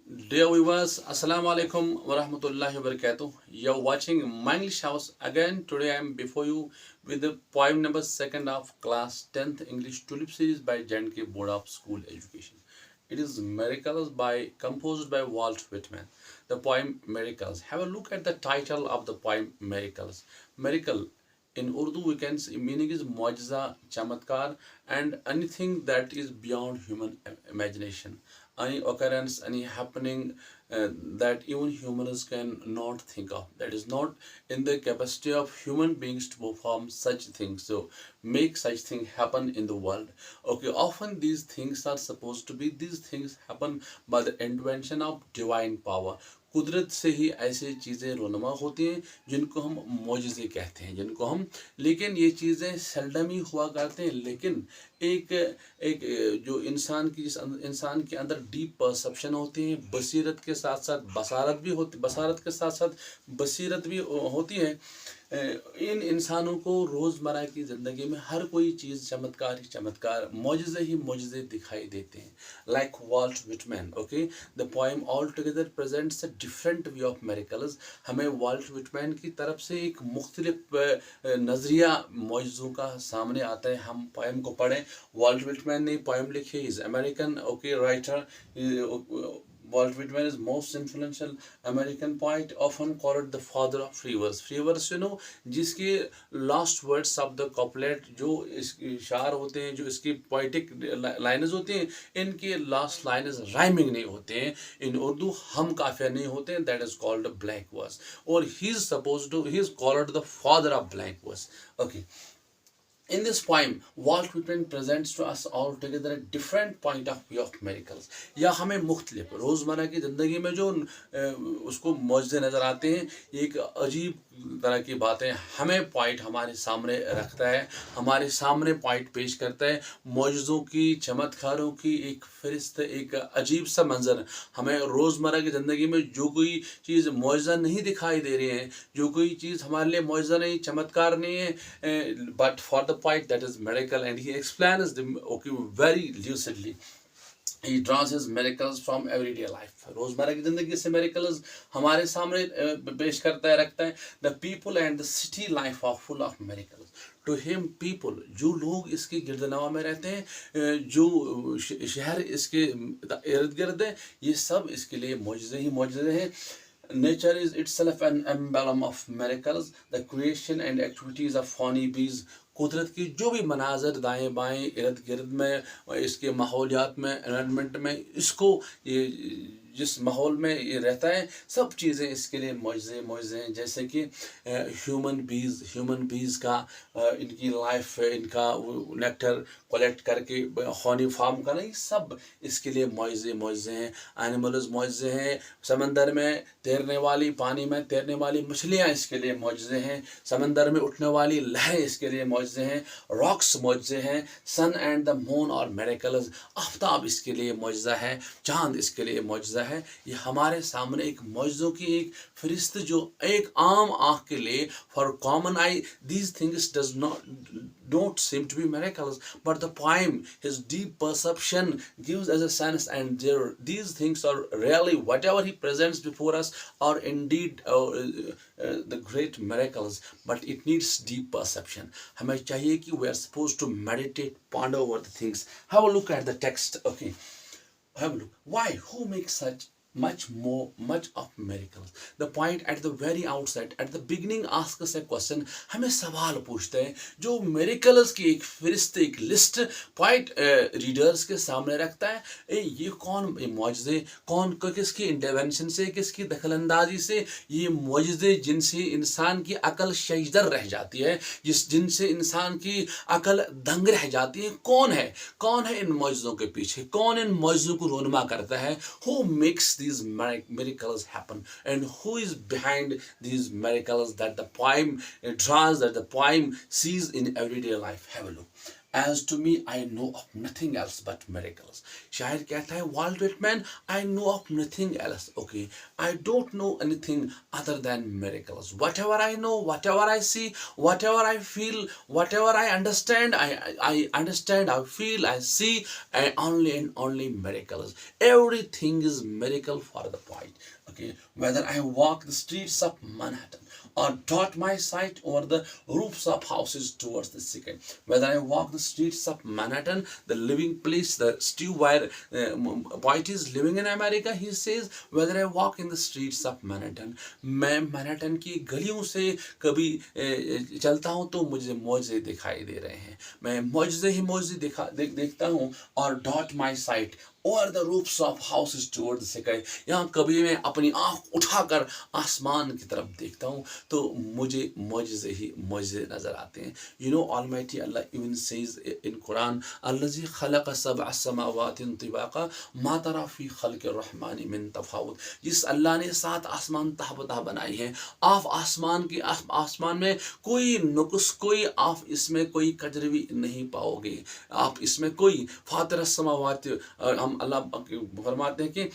Dear viewers, Assalamu alaikum wa rahmatullahi wa barakatuh. You're watching my English House. Again, today I am before you with the poem number 2nd of class 10th English Tulip series by J&K Board of School Education. It is Miracles composed by Walt Whitman. The poem Miracles. Have a look at the title of the poem Miracles. Miracle in Urdu we can say meaning is mu'jiza, chamatkar, and anything that is beyond human imagination. Any occurrence, any happening that even humans can not think of. That is not in the capacity of human beings to perform such things. So make such thing happen in the world. Okay, often these things are supposed to be, these things happen by the intervention of divine power. कुदरत से ही ऐसी चीज़ें रोनमा होती हैं जिनको हम मौजज़े कहते हैं, जिनको हम, लेकिन ये चीज़ें सेल्डम ही हुआ करते हैं। लेकिन एक एक जो इंसान की, जिस इंसान के अंदर डीप परसेप्शन होती है, बसीरत के साथ साथ बसारत भी होती, बसारत के साथ साथ बसीरत भी होती है, इन इंसानों को रोज़मर्रा की ज़िंदगी में हर कोई चीज़ चमत्कार ही चमत्कार, मौजज़े ही मौजज़े दिखाई देते हैं। Like Walt Whitman, okay, the poem all together presents a different view of miracles. हमें वॉल्ट विटमैन की तरफ से एक मुख्तलिफ नज़रिया मौजज़ों का सामने आता है। हम पोएम को पढ़ें। वॉल्ट विटमैन ने पोएम लिखी, is American okay writer. Walt Whitman is most influential American poet, often called the father of free verse. Free verse, जिसके last words of the couplet, जो इसके शार होते हैं, जो इसकी poetic lines होती हैं, इनके last lines rhyming नहीं होते हैं। इन उर्दू हम काफिया नहीं होते हैं। That is called a blank verse. और he is called the father of blank verse. Okay. In this poem, Walt Whitman presents to us altogether a different point of view of miracles. या हमें मुख्तलिफ रोज़मर्रा की ज़िंदगी में जो उसको मौजज़े नज़र आते हैं, एक अजीब तरह की बातें हमें पॉइंट हमारे सामने रखता है, हमारे सामने पॉइंट पेश करता है। मौजज़ों की, चमत्कारों की एक फ़हरिस्त, एक अजीब सा मंज़र हमें रोज़मर्रा की ज़िंदगी में जो कोई चीज़ मौजज़ा नहीं दिखाई दे रही है, जो कोई चीज़ हमारे लिए मौजज़ा नहीं, चमत्कार नहीं है, but for the point that is miracle, and he explains them okay very lucidly. He draws his miracles from everyday life. रोजमर्रा की जिंदगी से miracles हमारे सामने पेश करता है, रखता है। The people and the city life are full of miracles. To him people, जो लोग इसके गिरदनवा में रहते हैं, जो शहर इसके इर्द गिर्द है, ये सब इसके लिए मौजज़े ही मौजज़े हैं। Nature is itself an emblem of miracles. The creation and activities of honeybees, कुदरत की जो भी मनाजर दाएं बाएं इर्द गिर्द में, इसके माहौलियात में, एनवायरनमेंट में, इसको ये जिस माहौल में ये रहता है, सब चीज़ें इसके लिए मौजज़े मौजज़े हैं। जैसे कि ह्यूमन बीज़ का इनकी लाइफ, इनका नेक्टर कलेक्ट करके हनी फार्म करना, ये सब इसके लिए मौजज़े मौजज़े हैं। एनिमल्स मौजज़े हैं। समंदर में तैरने वाली, पानी में तैरने वाली मछलियाँ इसके लिए मौजज़े हैं। समंदर में उठने वाली लहरें इसके लिए मौजज़े हैं। रॉक्स मौजज़े हैं। सन एंड द मून और मेरेकल्स, आफ्ताब इसके लिए मौजज़ा है, चांद इसके लिए मौजज़ा है। ये हमारे सामने एक मौजज़ों की एक फहरिस्त, जो एक आम आँख के लिए, for common I these things don't seem to be miracles, but the poem, his deep perception gives us a sense, and these things are really whatever he presents before us are indeed the great miracles, but it needs deep perception. हमें चाहिए कि we are supposed to meditate, ponder over the things. Have a look at the text. Okay, have a look. Why? Who makes such much of miracles? The point at the very outset, at the beginning, asks us a question. हमें सवाल पूछते हैं, जो miracles की एक फहरिस्त, एक list point readers के सामने रखता है। ये कौन मौजज़े, कौन किसकी इंटरवेंशन से, किसकी दखलंदाजी से ये मौजज़े, जिनसे इंसान की अकल शजदर रह जाती है, जिनसे इंसान की अकल दंग रह जाती है, कौन है इन मौजज़ों के पीछे, कौन इन मौजज़ों को रोनमा करता है? Who makes these miracles happen, and who is behind these miracles that the poem draws, that the poem sees in everyday life? Have a look. As to me, I know of nothing else but miracles. शायर कहता है Walt Whitman, I know of nothing else. Okay, I don't know anything other than miracles. Whatever I know, whatever I see, whatever I feel, whatever I understand, I understand, I feel, I see, and only miracles. Everything is miracle for the point. Okay, whether I walk the streets of Manhattan or dot my sight over the roofs of houses towards the sky, whether I walk the streets of Manhattan, the living place, the city where White is living in America, he says, whether I walk in the streets of Manhattan, मैं Manhattan की गलियों से कभी चलता हूँ तो मुझे मौजे दिखाई दे रहे हैं, मैं मौजे ही मौजे देखता हूँ, और dot my site over the roofs of houses toward the sky, यहाँ कभी मैं अपनी आँख उठाकर आसमान की तरफ देखता हूँ तो मुझे मौजे ही मौजे नजर आते हैं. You know, Almighty Allah even says in Quran, الذي خلق سبع سماوات طباقا ما ترى في خلق الرحمن من तफावुत. जिस अल्लाह ने 7 आसमान तहबतह बनाई है, आप आसमान में कोई नुक्स, कोई आप इसमें कोई कजरवी नहीं पाओगे, आप इसमें कोई फातिर समावात, हम अल्लाह फरमाते हैं कि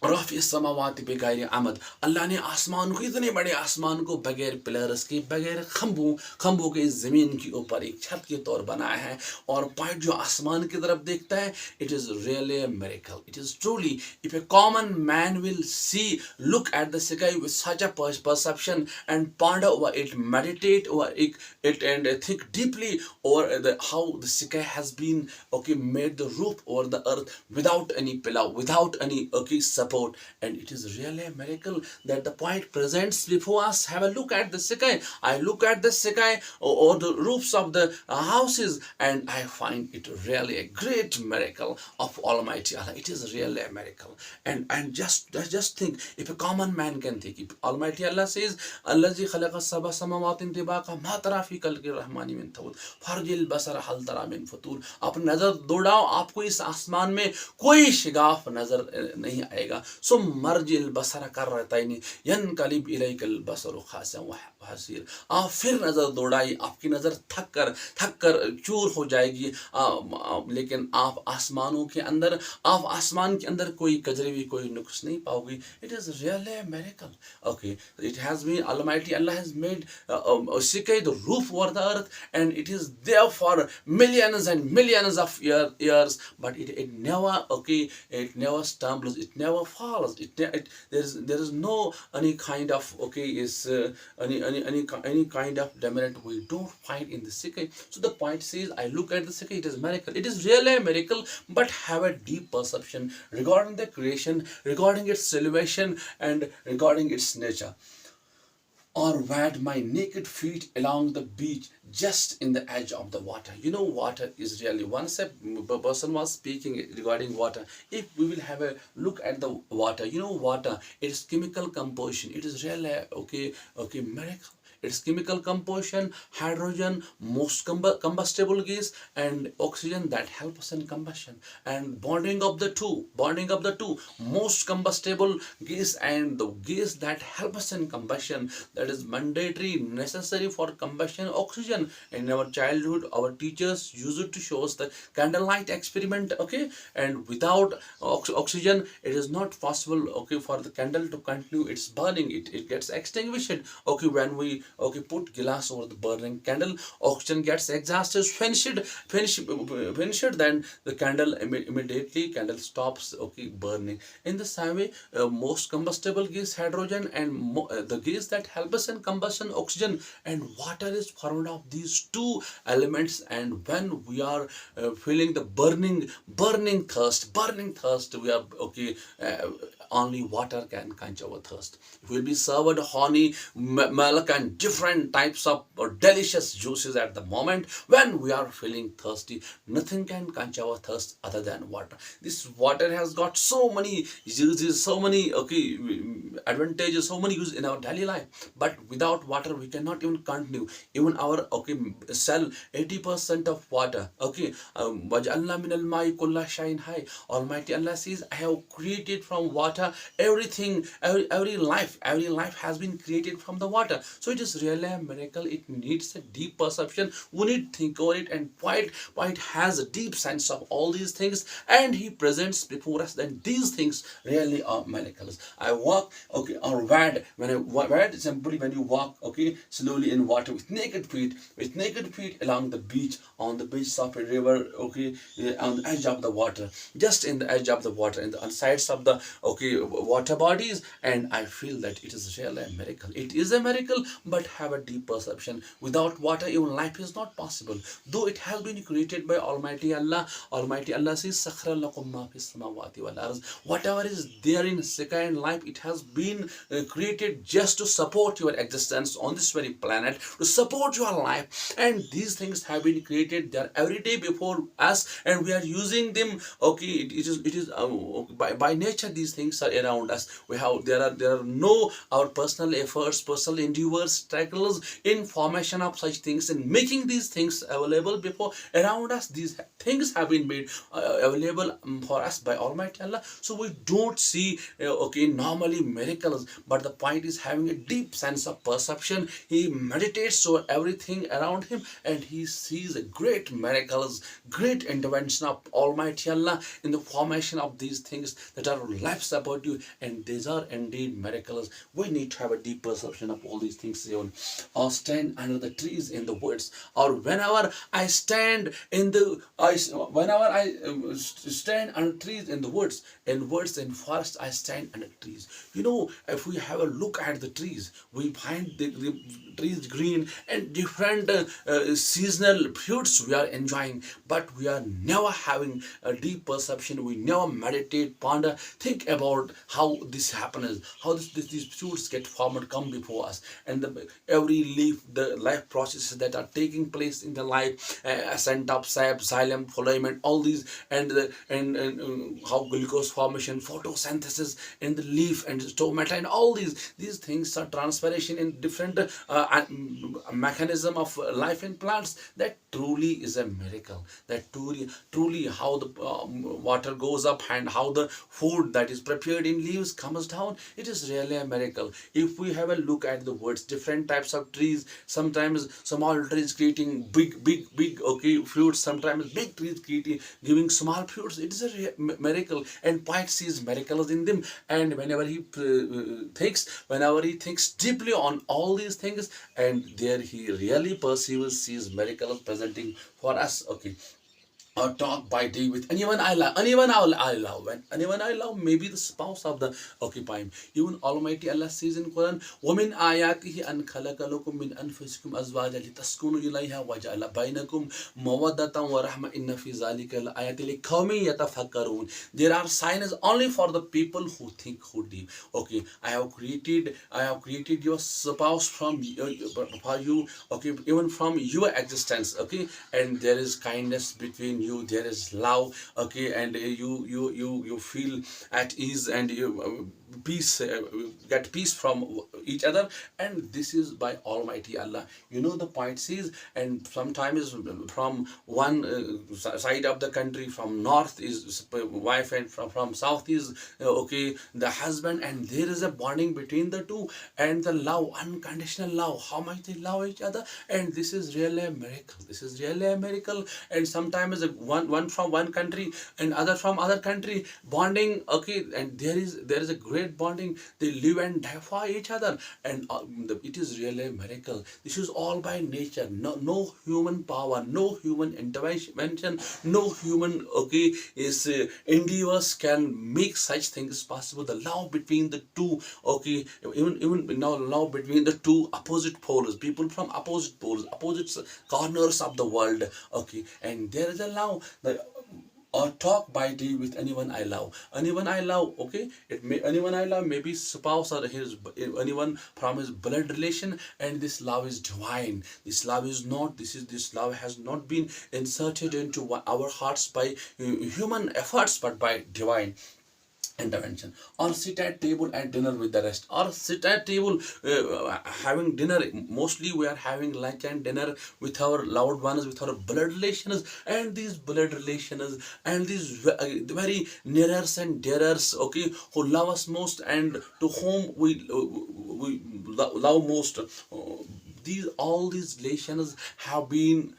रफ़ी समावात बेगैर आमद, अल्लाह ने आसमान को, इतने बड़े आसमान को बगैर पिलर्स के, बगैर खंभों के ज़मीन के ऊपर एक छत के तौर बनाया है, और पॉइंट जो आसमान की तरफ देखता है, it is really a miracle. It is truly, if A common man will see, look at the sky with such a perception and ponder over it, meditate over it and think deeply over how the sky has been, okay, made the roof over the earth without any pillar, without any, okay, support, and it is really a miracle that the point presents before us. Have a look at the sky. I look at the sky or the roofs of the houses, and I find it really a great miracle of Almighty Allah. It is really a miracle. And just think, if a common man can think, if Almighty Allah says, "Allazi khalaqa sab'a samawati tibaqa ma tara fi khalqi rahmani min tawud farjil basara hal tara min futur." आप नजर दौड़ाओ, आपको इस आसमान में कोई शिगाफ नजर नहीं आएगा. सो मर्जिल बसर कररतैनी यनकलिब इलैकल बसरु खासा व हसीर. आप फिर नजर दौड़ाई, आपकी नजर थक कर चूर हो जाएगी, लेकिन आप आसमानों के अंदर, आप आसमान के अंदर कोई कजरवी, कोई नुक्स नहीं पाओगे. It is really a miracle. Okay, it has been, Almighty Allah has made Sikai, the roof over the earth, and it is there for millions and millions of years, but it never, okay, it never stumbles, it never falls. There is no any kind of, okay, is any kind of demerit we don't find in the Sikai. So the point says, I look at the Sikai, it is miracle. It is really a miracle, but have a deep perception regarding the creation, regarding its elevation, and regarding its nature. Or wad my naked feet along the beach just in the edge of the water. You know, water is really, once a person was speaking regarding water, if we will have a look at the water, you know, water, its chemical composition, it is really, okay, miracle. Its chemical composition, hydrogen, most combustible gas, and oxygen that helps in combustion, and bonding of the two, most combustible gas and the gas that helps in combustion, that is mandatory, necessary for combustion, oxygen. In our childhood, our teachers used to show us the candlelight experiment, okay, and without oxygen, it is not possible, okay, for the candle to continue its burning. It gets extinguished, okay, when we, okay, put glass over the burning candle, oxygen gets exhausted, finished, then the candle immediately stops, okay, burning. In the same way, most combustible gas, hydrogen, and the gas that helps us in combustion, oxygen, and water is formed of these two elements. And when we are feeling the burning thirst, we are, okay, only water can quench our thirst. If we'll be served honey, milk, and different types of delicious juices at the moment when we are feeling thirsty, nothing can quench our thirst other than water. This water has got so many uses, so many, okay, advantages, so many uses in our daily life. But without water, we cannot even continue. Even our, okay, cell, 80% of water. Okay, وَجَعَلْنَا مِنَ الْمَاءِ كُلَّ شَيْءٍ حَيٍّ. Almighty Allah says, I have created from water everything, every life has been created from the water. So it is really a miracle. It needs a deep perception. We need to think over it, and White has a deep sense of all these things, and he presents before us that these things really are miracles. I walk, okay, or wad, when I wad simply when you walk, okay, slowly in water with naked feet along the beach, on the beach of a river, okay, on the edge of the water, just in the edge of the water, in the on sides of the, okay, water bodies, and I feel that it is really a miracle. It is a miracle, but have a deep perception. Without water, even life is not possible. Though it has been created by Almighty Allah. Almighty Allah says, "Sakhra lakum ma fis samawati wal ardh." Whatever is there in second life, it has been created just to support your existence on this very planet, to support your life. And these things have been created. They are every day before us, and we are using them. Okay, it is by nature these things are around us. There are no our personal efforts, personal endeavors, struggles in formation of such things and making these things available before around us. These things have been made available for us by Almighty Allah. So we don't see okay, normally miracles, but the point is having a deep sense of perception. He meditates over everything around him, and he sees great miracles, great intervention of Almighty Allah in the formation of these things that are lives about you, and these are indeed miracles. We need to have a deep perception of all these things even. Or stand under the trees in the woods, or whenever I stand in the whenever I stand under trees in the woods, in forest, I stand under trees. If we have a look at the trees, we find the trees green and different seasonal fruits we are enjoying, but we are never having a deep perception. We never meditate, ponder, think about how this happens, how these fruits get formed, come before us, and every leaf, the life processes that are taking place in the life, ascent of sap, xylem, phloem, all these, and how glucose formation, photosynthesis in the leaf and stomata, and all these things are transpiration in different mechanism of life in plants. That truly is a miracle. That truly how the water goes up and how the food that is prepared in leaves comes down. It is really a miracle. If we have a look at the woods, different types of trees, sometimes small trees creating big okay fruits, sometimes big trees creating giving small fruits. It is a miracle, and Pike sees miracles in them. And whenever he thinks deeply on all these things, and there he really perceives, sees miracles presenting for us. Okay, or talk by day with anyone I love. Anyone I love may be the spouse of the occupying. Even Almighty Allah says in Quran, وَمِنْ آيَاتِهِ أَنْ خَلَقَ لَكُم مِّنْ أَنفُسِكُمْ أَزْوَاجًا لِتَسْكُنُوا إِلَيْهَا وَجَعَلَ بَيْنَكُمْ مَوَدَّةً وَرَحْمَةً إِنَّ فِي ذَلِكَ لَآيَاتٍ لِقَوْمٍ يَتَفَكَّرُونَ. There are signs only for the people who think, who deep. Okay, I have created your spouse for you. Okay, even from your existence. Okay, and there is kindness between you, there is love. Okay, and you feel at ease, and you peace, get peace from each other, and this is by Almighty Allah. The point is, and sometimes from one side of the country, from north is wife, and from south is okay, the husband, and there is a bonding between the two, and the love, unconditional love, how much they love each other. And this is really a miracle. And sometimes one from one country and other from other country bonding. Okay, and there is a great bonding. They live and die for each other, and it is really a miracle. This is all by nature. No human power, no human intervention, no human is endeavors can make such things possible. The love between the two, okay, even now love between the two opposite poles, people from opposite poles, opposite corners of the world. Okay, and there is a love. Or talk by day with anyone I love. Okay, anyone I love, maybe spouse or anyone from his blood relation, and this love is divine. This love has not been inserted into our hearts by human efforts, but by divine intervention. Or sit at table at dinner with the rest, or sit at table having dinner. Mostly we are having lunch and dinner with our loved ones, with our blood relations, and these blood relations and these very nearers and dearers, okay, who love us most and to whom we love most, these all these relations have been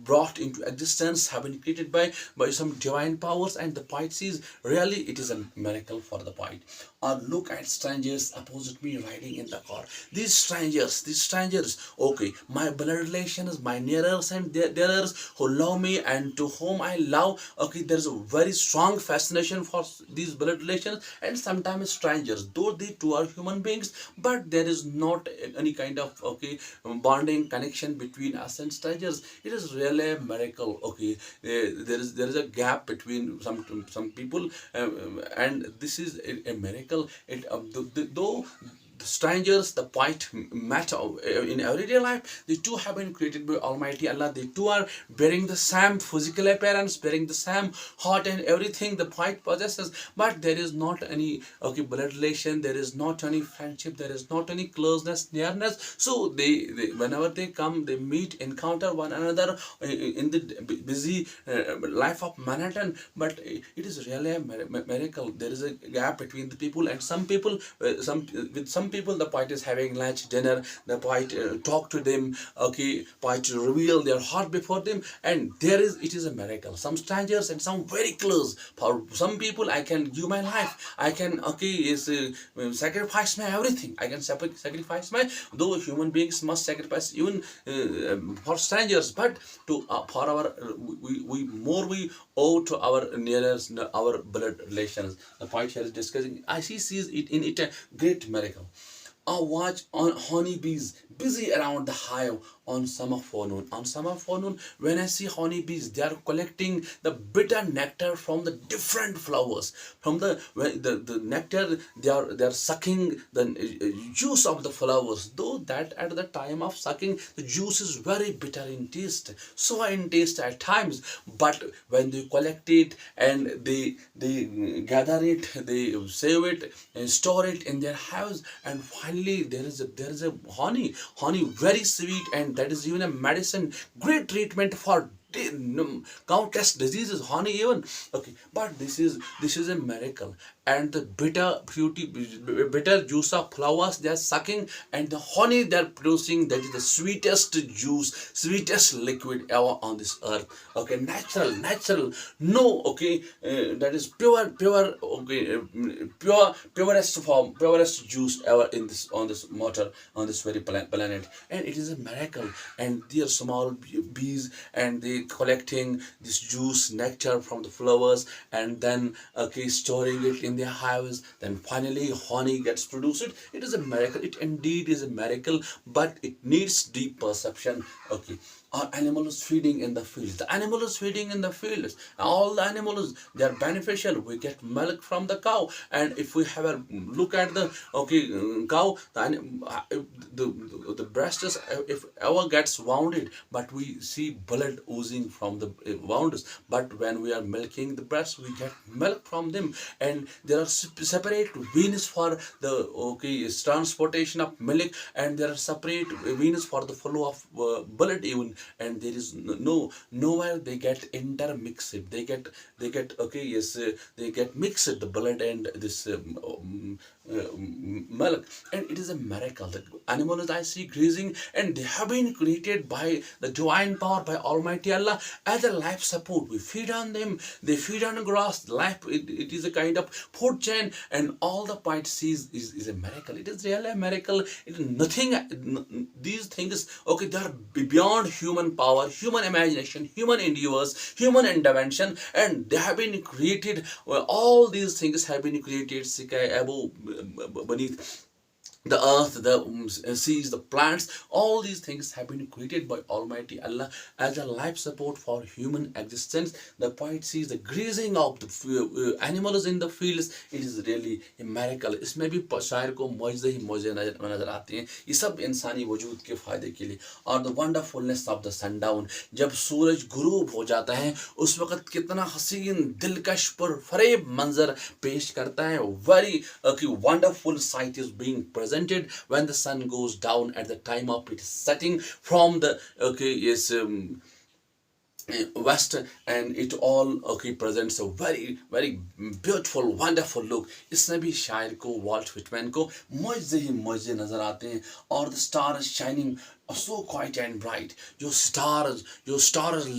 brought into existence, have been created by some divine powers, and the poet says really it is a miracle for the poet. Or look at strangers opposite me riding in the car. These strangers, okay, my blood relations, my nearers and dearers who love me and to whom I love. Okay, there's a very strong fascination for these blood relations, and sometimes strangers, though they too are human beings, but there is not any kind of, okay, bonding connection between us and strangers. It is really a miracle. Okay, there is a gap between some people, and this is a miracle. Though the strangers, the point matter in everyday life, they too have been created by Almighty Allah. They too are bearing the same physical appearance, bearing the same heart and everything the point possesses, but there is not any, okay, blood relation, there is not any friendship, there is not any closeness, nearness. So they whenever they come, they meet, encounter one another in the busy life of Manhattan, but it is really a miracle. There is a gap between the people, and some people, some people, the poet is having lunch, dinner, the poet talk to them, okay, poet reveal their heart before them, and it is a miracle. Some strangers and some very close. For some people, I can give my life, I can, okay, sacrifice my everything, I can sacrifice my, though human beings must sacrifice even for strangers, but to for our we owe to our nearest, our blood relations. The poet here is discussing, as he sees it in it a great miracle. I watch on honeybees busy around the hive on summer forenoon. On summer forenoon, when I see honeybees, they are collecting the bitter nectar from the different flowers. From the nectar, they are sucking the juice of the flowers. Though that at the time of sucking, the juice is very bitter in taste, sour in taste at times. But when they collect it and they gather it, they save it and store it in their house, and finally there is a honey very sweet, and that is even a medicine, great treatment for countless diseases, honey even. Okay, but this is a miracle, and the bitter juice of flowers they are sucking, and the honey they are producing, that is the sweetest juice, sweetest liquid ever on this earth. Okay, natural, no, okay, that is pure, okay, purest form, purest juice ever in this, on this matter, on this very planet, and it is a miracle. And they are small bees, and they collecting this juice, nectar from the flowers, and then, okay, storing it in their hives, then finally honey gets produced. It is a miracle, it indeed is a miracle, but it needs deep perception. Okay, our animal is feeding in the fields, the animal is feeding in the fields, all the animals, they are beneficial. We get milk from the cow, and if we have a look at the, okay, cow, the breast is, if ever gets wounded, but we see blood oozing from the wounds. But when we are milking the breast, we get milk from them, and there are separate veins for the, okay, transportation of milk, and there are separate veins for the flow of blood even, and there is nowhere they get intermixed, they get okay, yes, they get mixed, the blood and this milk, and it is a miracle. The animals I see grazing, and they have been created by the divine power, by Almighty Allah, as a life support. We feed on them, they feed on grass, life, it is a kind of food chain, and all the point sees is a miracle. It is really a miracle. It is nothing, these things, okay, they are beyond human power, human imagination, human endeavors, human intervention, and they have been created, all these things have been created, sky above, beneath the earth, the seas, the plants, all these things have been created by Almighty Allah as a life support for human existence. The poet sees the grazing of the animals in the fields. It is really a miracle. इसमें भी शायर को मौजे ही मौजे नजर आते हैं. ये सब इंसानी वजूद के फायदे के लिए. और the wonderfulness of the sundown, जब सूरज गुरूब हो जाता है, उस वक्त कितना हसीन, दिलकश, पुरफरेब मंजर पेश करता है. Very wonderful sight is being present when the sun goes down at the time of its setting from the, okay, yes, west, and it all, okay, presents a very beautiful, wonderful look. इसमें भी शायर को, vault Whitman को मौजे ही मौजे नजर आते हैं. और the star is shining so quiet and bright. Your stars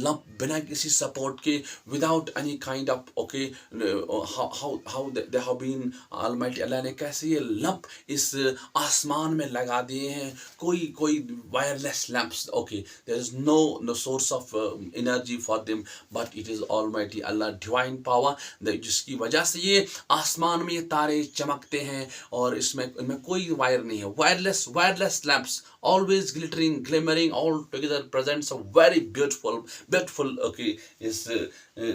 lump बिना किसी support के, without any kind of, okay, how they have been, Almighty Allah ने कैसे ये lump इस आसमान में लगा दिए हैं. कोई wireless lamps, okay, there is no source of energy for them, but it is Almighty Allah divine power, जिसकी वजह से ये आसमान में ये तारे चमकते हैं, और इसमें इनमें कोई वायर नहीं है. Wireless lamps, always glittering, glimmering, all together presents a very beautiful, okay, is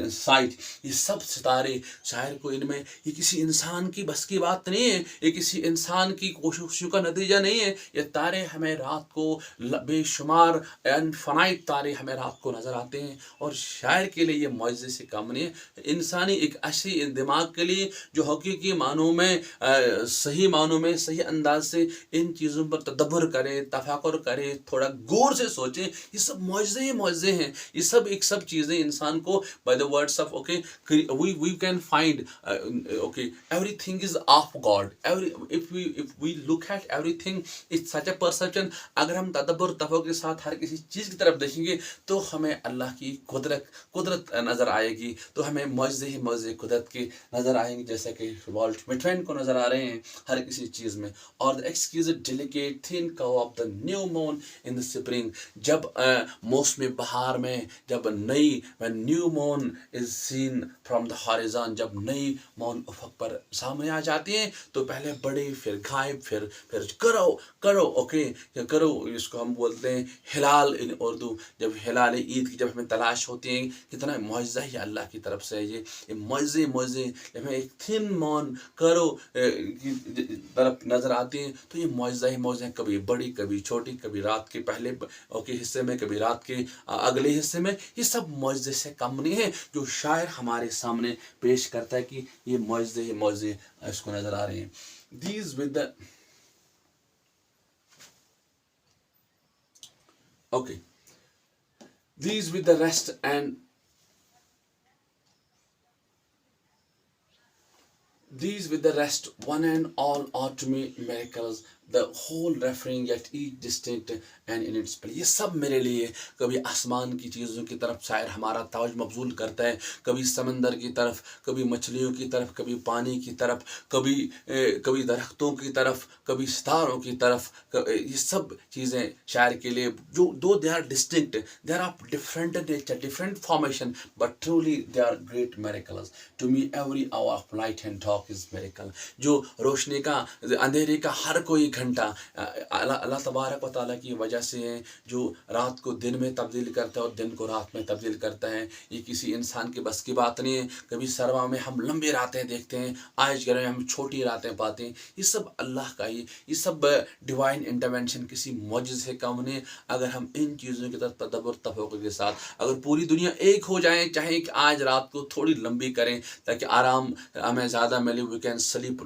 sight. ये सब सितारे शायर को, इनमें ये किसी इंसान की बस की बात नहीं है, ये किसी इंसान की कोशिशों का नतीजा नहीं है. ये तारे हमें रात को, बेशुमार इनफाइनाइट तारे हमें रात को नजर आते हैं, और शायर के लिए ये मौजज़े से कम नहीं है. इंसानी एक ऐसी दिमाग के लिए जो हकीकी मानों में, सही मानों में, सही अंदाज से इन चीज़ों पर तदब्बर करे, तफाकुर करे, थोड़ा गौर से सोचे. ये सब मौजज़े ही मौजज़े हैं. ये सब चीज़ें इंसान को, by the words of, okay, we can find, okay, everything is of God. If we look at everything, it's such a perception. अगर हम तदब्बर तफाकुर के साथ हर किसी चीज़ की तरफ देखेंगे तो हमें अल्लाह की कुदरत नज़र आएगी, तो हमें मौजज़े ही मौजज़े कुदरत के नज़र आएंगे, जैसे कि वॉल्ट व्हिटमैन को नज़र आ रहे हैं हर किसी चीज़ में. और the exquisite delicate thin curve of the new moon in the spring, जब मौसम बहार में, जब नई new moon is seen from the horizon, जब नई मून उफक पर सामने आ जाती है, तो पहले बड़े, फिर गायब, फिर करो, ओके, करो, इसको हम बोलते हैं हिलाल इन उर्दू. जब हिलाल ईद की जब हमें तलाश होती है, कितना मौजज़ा ही अल्लाह की तरफ से है ये मौजज़े. जब हमें एक थिन मून करो की तरफ नज़र आती हैं, तो ये मौजज़ा ही मौजज़े हैं, कभी बड़ी, कभी छोटी, कभी रात के पहले ओके हिस्से में, कभी रात के अगले हिस्से में. ये सब मौजज़े से कम नहीं है जो शायर हमारे सामने पेश करता है कि ये मौजज़े ही मौजज़े इसको नज़र आ रहे हैं. These with the, okay, these with the rest and these with the rest, one and all are to me miracles, the whole referring yet each distinct and in its place. ये सब मेरे लिए, कभी आसमान की चीज़ों की तरफ शायर हमारा तवज्जो मबजूल करता है, कभी समंदर की तरफ, कभी मछलियों की तरफ, कभी पानी की तरफ, कभी दरख्तों की तरफ, कभी सितारों की तरफ. ये सब चीज़ें शायर के लिए, जो दो they are distinct, they are of different nature, different formation, but truly they are great miracles. To me every hour of light and dark is miracle. जो रोशनी का, अंधेरे का हर कोई घंटा अल्लाह तबारक व तआला की वजह से है, जो रात को दिन में तब्दील करता है और दिन को रात में तब्दील करता है. ये किसी इंसान के बस की बात नहीं है. कभी सरमा में हम लंबी रातें देखते हैं, आज के में हम छोटी रातें पाते हैं. ये सब अल्लाह का ही, ये सब डिवाइन इंटरवेंशन, किसी मौजज़े से कम नहीं. अगर हम इन चीज़ों की तरफ तदब्बर तफक्कुर के साथ, अगर पूरी दुनिया एक हो जाए, चाहे कि आज रात को थोड़ी लंबी करें ताकि आराम हमें ज़्यादा मिले, we can sleep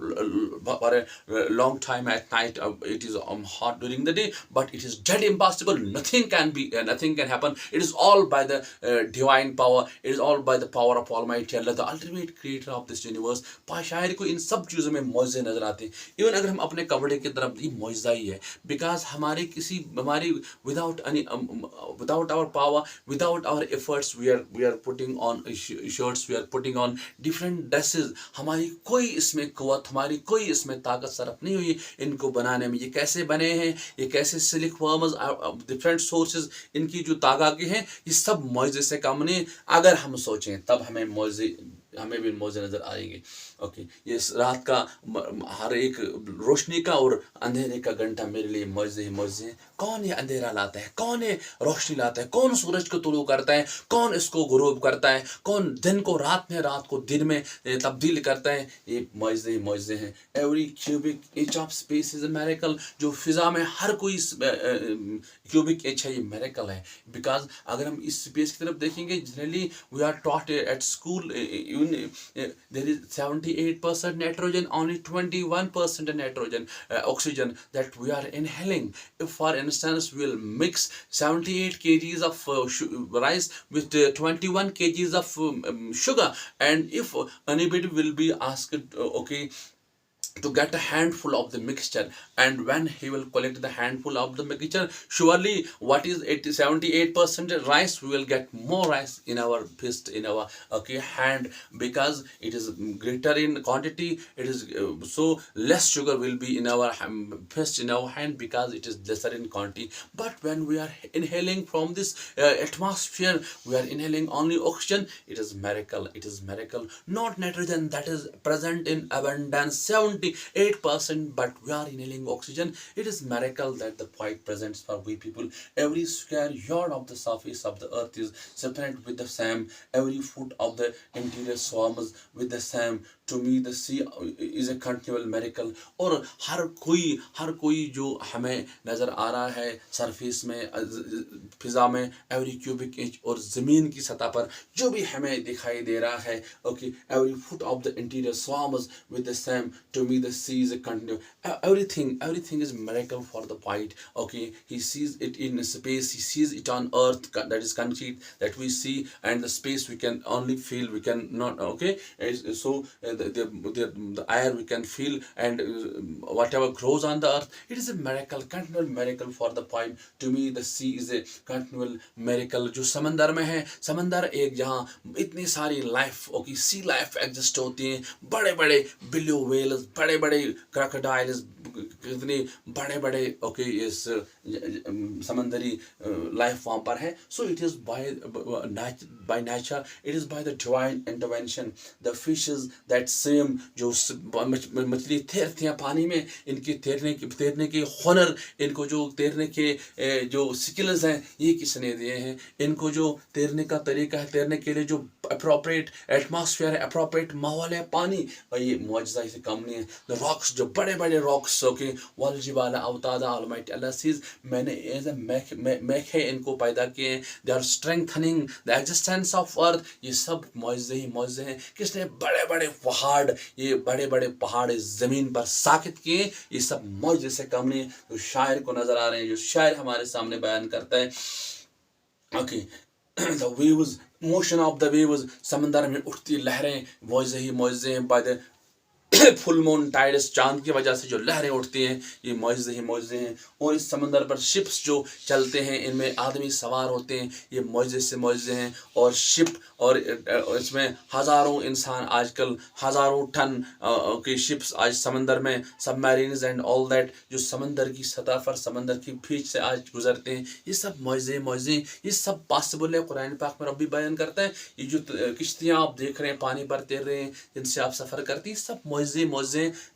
for a long time at night, it is hot during the day, but it is dead impossible. Nothing can happen. It is all by the divine power. It is all by the power of Almighty Allah, the ultimate creator of this universe. शायर को इन सब चीज़ों में मौजज़े नजर आते हैं. Even अगर हम अपने कपड़े की तरफ, ये मौजज़ा ही है, बिकॉज हमारी without our power, without our efforts, we are putting on shirts, we are putting on different dresses. हमारी कोई इसमें कुव्वत, हमारी कोई इसमें ताकत सरफ नहीं हुई इनको बनाने में. ये कैसे बने हैं, ये कैसे सिल्क वर्म्स, डिफरेंट सोर्सेज इनकी जो तागा के हैं, ये सब मौजज़े से कम नहीं. अगर हम सोचें तब हमें भी मौजे नज़र आएंगे. ओके, ये रात का हर एक रोशनी का और अंधेरे का घंटा मेरे लिए मौजे ही मौजे हैं. कौन ये अंधेरा लाता है, कौन ये रोशनी लाता है, कौन सूरज को तुलू करता है, कौन इसको गुरूब करता है, कौन दिन को रात में, रात को दिन में तब्दील करता है. ये मौजे ही मौजे हैं. Every cubic inch of space is a miracle. जो फिजा में हर कोई क्यूबिक इंच है, ये मिरेकल है. बिकॉज अगर हम इस स्पेस की तरफ देखेंगे, generally we are taught at school, there is 78% nitrogen, only 21% nitrogen, oxygen that we are inhaling. If for instance we will mix 78 kgs of rice with 21 kgs of sugar, and if anybody will be asked, okay, to get a handful of the mixture. And when he will collect the handful of the mixture, surely what is 78% rice, we will get more rice in our fist, in our hand, because it is greater in quantity. It is so less sugar will be in our fist, in our hand, because it is lesser in quantity. But when we are inhaling from this atmosphere, we are inhaling only oxygen. It is miracle, it is miracle, not nitrogen that is present in abundance 78%, but we are inhaling oxygen. It is miracle that the quiet presents for we people. Every square yard of the surface of the earth is separate with the same. Every foot of the interior swarms with the same. To me the sea is a continual miracle. और हर कोई जो हमें नज़र आ रहा है surface में, फिजा में, every cubic inch और ज़मीन की सतह पर जो भी हमें दिखाई दे रहा है, okay, every foot of the interior swarms with the same. To me the sea is a continuum. Everything is miracle for the poet. Okay, he sees it in space, he sees it on earth, that is concrete that we see, and the space we can only feel, we can not, okay. So the air we can feel, and whatever grows on the earth, it is a miracle, continual miracle for the poem. To me the sea is a continual miracle. जो समंदर में है, समंदर एक जहाँ इतनी सारी life, okay, सी life exist होती हैं, बड़े बड़े बिल्यू वेल्स, बड़े बड़े क्रोकोडाइल्स, कितने बड़े बड़े, ओके, इस समंदरी लाइफ वहाँ पर है. So it is by nature, it is by the divine intervention. The fishes that swim, जो मछली तैरती हैं पानी में, इनके तैरने के हुनर, इनको जो तैरने के जो स्किल्स हैं, ये किसने दिए हैं? इनको जो तैरने का तरीका है, तैरने के लिए जो अप्रोप्रिएट एटमॉस्फेयर है, अप्रोप्रिएट माहौल है, पानी, ये मुआजिज़ा से कम नहीं है. द रॉक्स, जो बड़े बड़े रॉक्स, ओके, वल जिबाल औतादा, ऑलमाइटी अल्लाह सीज, मैंने एज ए मैक है इनको पैदा किए हैं. They are strengthening the existence of earth. ये सब मुआजिज़े ही मुआजिज़े हैं. किसने? बड़े बड़े पहाड़, ये बड़े बड़े पहाड़ ज़मीन पर साकित किए. ये सब मुआजिज़े से कम नहीं है. जो शायर को नज़र आ रहे हैं, जो शायर हमारे सामने बयान करता है, okay, the waves, motion of the waves, समंदर में उठती लहरें मुआजिज़े ही मुआजिज़े हैं. By the full moon tides, चांद की वजह से जो लहरें उठती हैं, ये मुआजिज़े ही मुआजिज़े हैं. और इस समंदर पर शिप्स जो चलते हैं, इनमें आदमी सवार होते हैं, ये मुआजिज़े से मुआजिज़े हैं. और शिप, और इसमें हज़ारों इंसान, आजकल हज़ारों टन के शिप्स आज समंदर में, सबमरीन्स एंड ऑल दैट, जो समंदर की सतह पर, समंदर की बीच से आज गुजरते हैं. ये सब मुआजिज़े मुआजिज़े, ये सब पॉसिबल है. कुरान पाक में रब्बी बयान करता है, ये जो किश्तियाँ आप देख रहे हैं पानी पर तैर रहे हैं, जिनसे आप सफ़र करती हैं, सब मुआजिज़े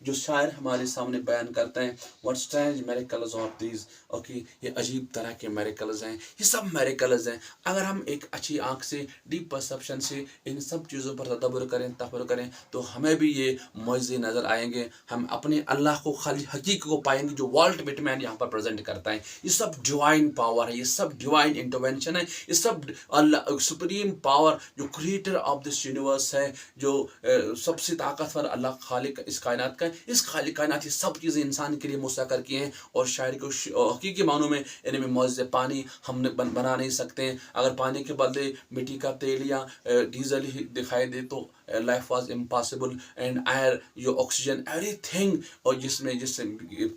जो शायर हमारे सामने बयान करते हैं. What strange miracles of these, okay, ये अजीब तरह के मिरेकल्स हैं. ये सब मिरेकल्स हैं. अगर हम एक अच्छी आँख से, डीप परसेप्शन से इन सब चीज़ों पर तदब्बर करें, तफक्कुर करें, तो हमें भी ये मुआजिज़े नज़र आएंगे. हम अपने अल्लाह को, खाली हकीकत को पाएंगे, जो वाल्ट विटमैन यहाँ पर प्रेजेंट करता है. ये सब डिवाइन पावर है, ये सब डिवाइन इंटरवेंशन है, ये सब अल्लाह सुप्रीम पावर, जो क्रिएटर ऑफ दिस यूनिवर्स है, जो सबसे ताकतवर अल्लाह खालिक इस कायनात का, इस खालिक कायनात की सब चीज़ें इंसान के लिए मुस्ताकर की हैं. और शायरी को हकीकी मानों में इनमें मुआजिज़े, पानी हम बना नहीं सकते हैं. अगर पानी के बदले मिट्टी का तेल या डीजल ही दिखाई दे तो life was impossible. And air, जो ऑक्सीजन, एवरीथिंग, और जिस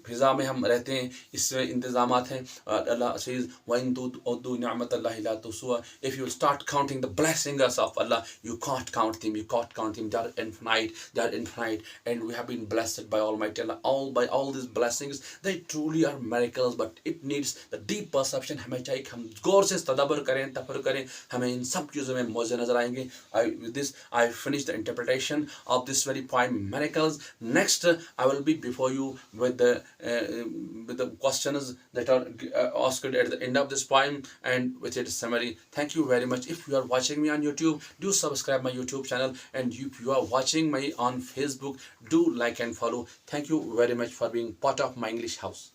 फिज़ा में हम रहते हैं, इसमें इंतजामात हैं. अल्लाह सेज़ वइन तुद्दू निअमतल्लाहि ला तुहसूहा. If you start counting the blessings of Allah, you can't count them, you can't count them. They are infinite, and we have been blessed by Almighty Allah. By all these blessings, they truly are miracles, but it needs the deep perception. हमें चाहिए कि हम गौर से तदब्बर करें, तफक्कुर करें, हमें इन सब चीज़ों में मौज़े नजर आएंगे. With this I finish the interpretation of this very poem, miracles. Next I will be before you with the questions that are asked at the end of this poem, and with its summary. Thank you very much. If you are watching me on YouTube, do subscribe my YouTube channel, and if you are watching me on Facebook, do like and follow. Thank you very much for being part of my English house.